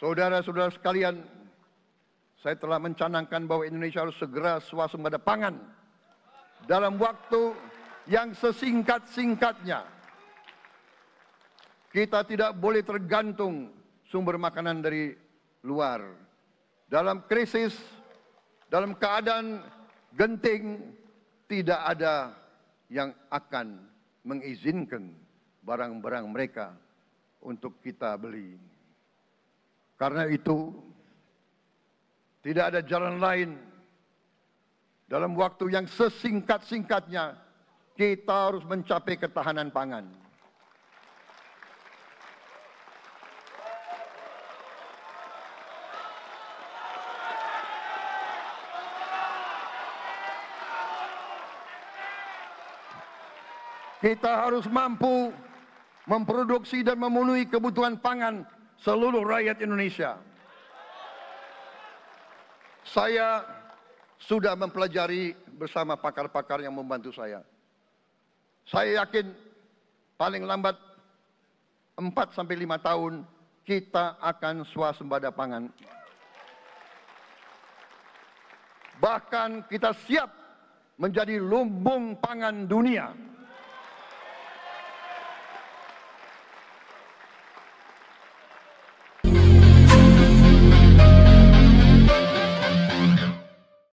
Saudara-saudara sekalian, saya telah mencanangkan bahwa Indonesia harus segera swasembada pangan dalam waktu yang sesingkat-singkatnya. Kita tidak boleh tergantung sumber makanan dari luar. Dalam krisis, dalam keadaan genting, tidak ada yang akan mengizinkan barang-barang mereka untuk kita beli. Karena itu, tidak ada jalan lain. Dalam waktu yang sesingkat-singkatnya, kita harus mencapai ketahanan pangan. Kita harus mampu memproduksi dan memenuhi kebutuhan pangan seluruh rakyat Indonesia. Saya sudah mempelajari bersama pakar-pakar yang membantu saya. Saya yakin paling lambat 4-5 tahun kita akan swasembada pangan. Bahkan kita siap menjadi lumbung pangan dunia.